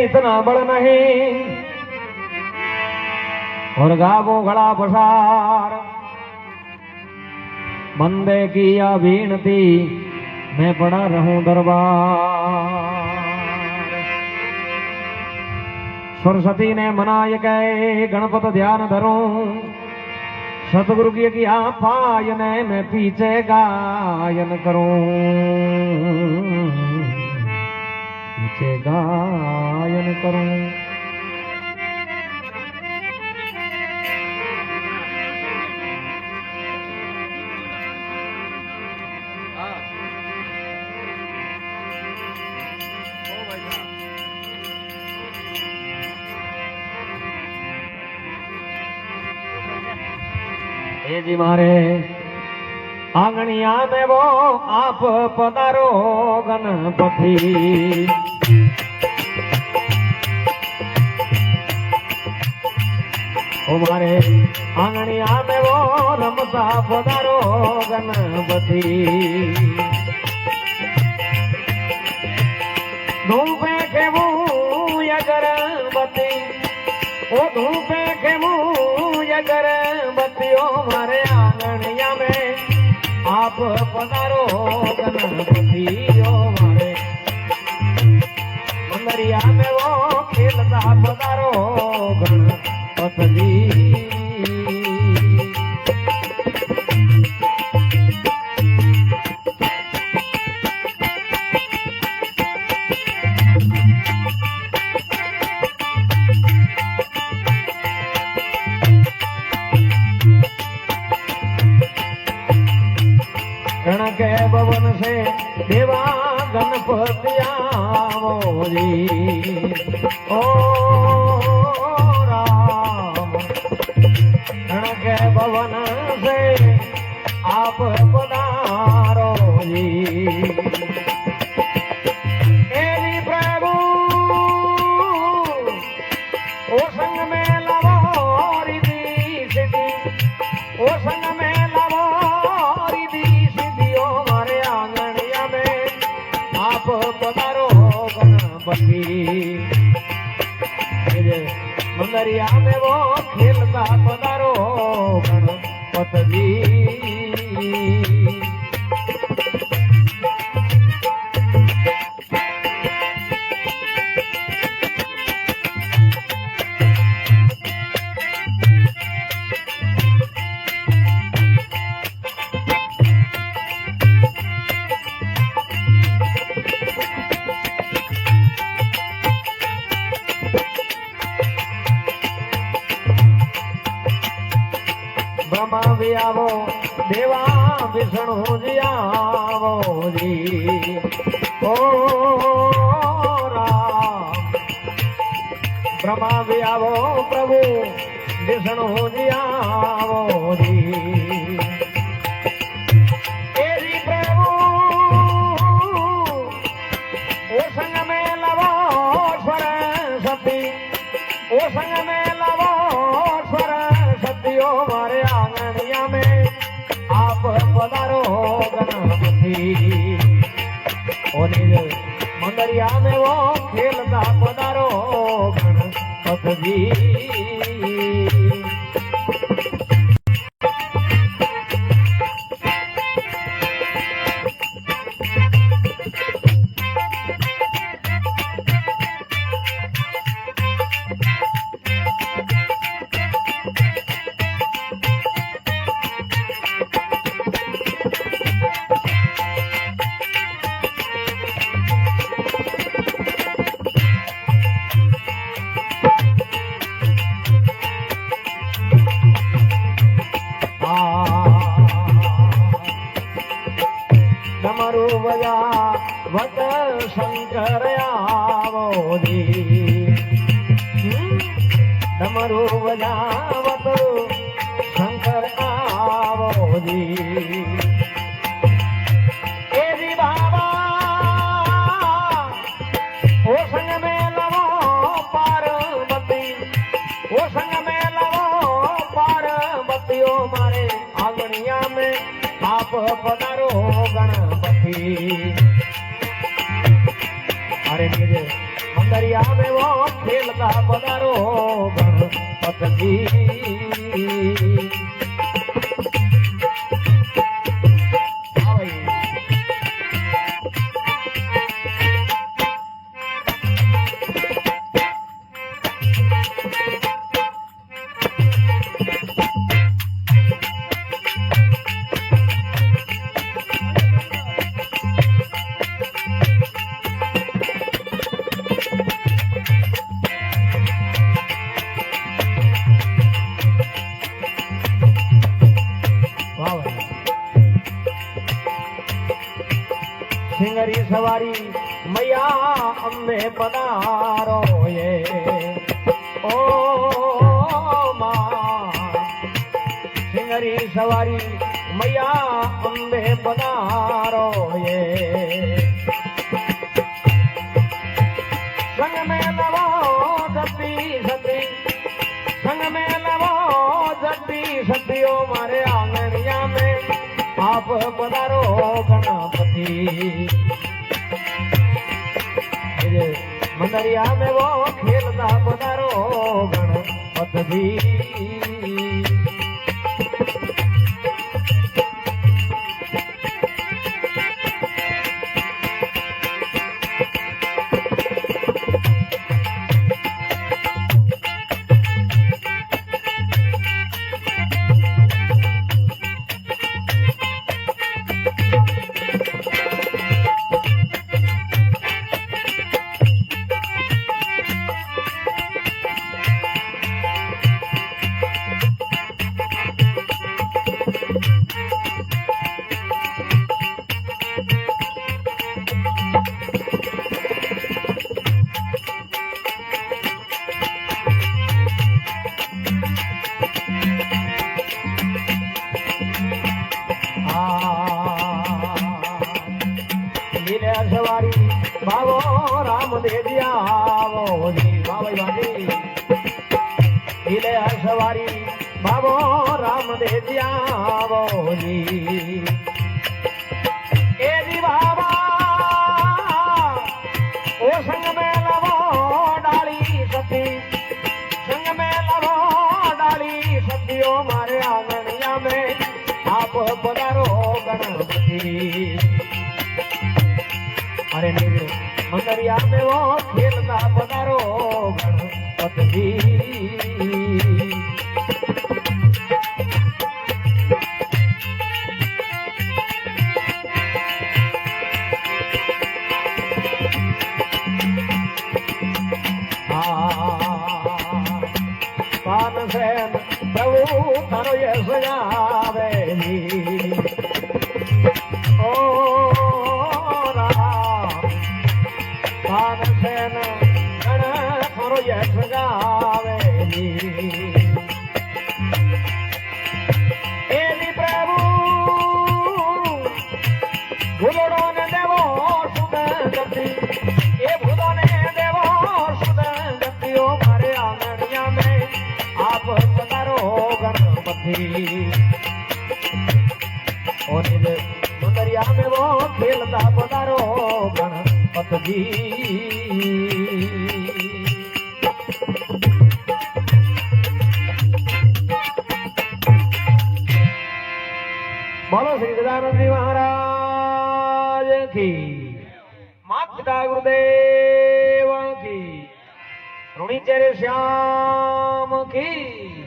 इतना बड़ नहीं और गावो गला पसार बंदे की या बीनती मैं पड़ा रहूं दरबार। सरस्वती ने मनाय गए गणपत ध्यान धरूं सतगुरु की किया पायन मैं पीछे गायन करूं पीछे गायन करूं। हे जी मारे आंगणिया में वो आप पधारो गणपति ओ मारे आंगणिया में वो रमता पधारो गणपति। धूपे के मुँह अगरबत्ती ओ धूपे के मुँह अगरबत्तियों मारे आंगणिया में आप पधारो गणपति। ओ मारे मंदरिया में वो खेलता पधारो गणपति। रण के भवन से देवा गणपति आवो जी ओ राम। रण के भवन से आप पधारो जी एली प्रभु ओ संग में लवो रिधि सिद्धि ओ संग में पधारो गणपति। मंदरिया में वो खेलता पधारो गणपति। ब्रह्मा भी आवो देवा विष्णु जी आवो जी ओ राम। ब्रह्मा भी आवो प्रभु विष्णु जी आवो जी एरी प्रभु ओ संग में लवो सरस्वती ओ संग में लवो सरस्वती। ओ मारे आंगणिया में आप पधारो गणपति। ओ निज मंदरिया में वो खेलता पधारो गणपति। डमरू बजा वट शंकर आवो जी डमरू बजा वट शंकर आवो जी एरी बाबा ओ संग में लवो पार्वती ओ संग में लवो पार्वती। ओ मारे आंगणिया में आप पधारो गणपति। अरे मेरे दरिया में वो खेलता पधारो गणपत जी सिंगरी सवारी मैया अम्बे पधारो ये ओ माँ सिंगरी सवारी मैया अम्बे पधारो ये संग में लवो जती सती संग में लवो जती सतियो मारे आंगनिया में आप पधारो गणपति मंदरिया में वो खेलता पधारो गणपति सवारी बाबो राम दे दिया वो जी बाबा बाजी हिले सवारी बाबो राम दे दिया वो जी ए जी बाबा ओ संग में लवो डाली सती संग में लवो डाली सतियो मारे आंगनिया में आप पधारो गणपति अरे नीरे मंदरिया में वो खेलता पधारो गणपत जी पान सेन प्रभु तारो ये सजावेली सेन गण थोरो यश गावेली एली प्रभु भूलोड़ो ने देवो सुगंधती ए भूलो ने देवो सुगंधती ओ मारे आंगनिया में आप पधारो गणपति ओ निज मंदरिया में वो खेलता पधारो गणपति बोलो श्री गजानन जी महाराज की माता पिता गुरुदेव की ऋणी चेरे श्याम की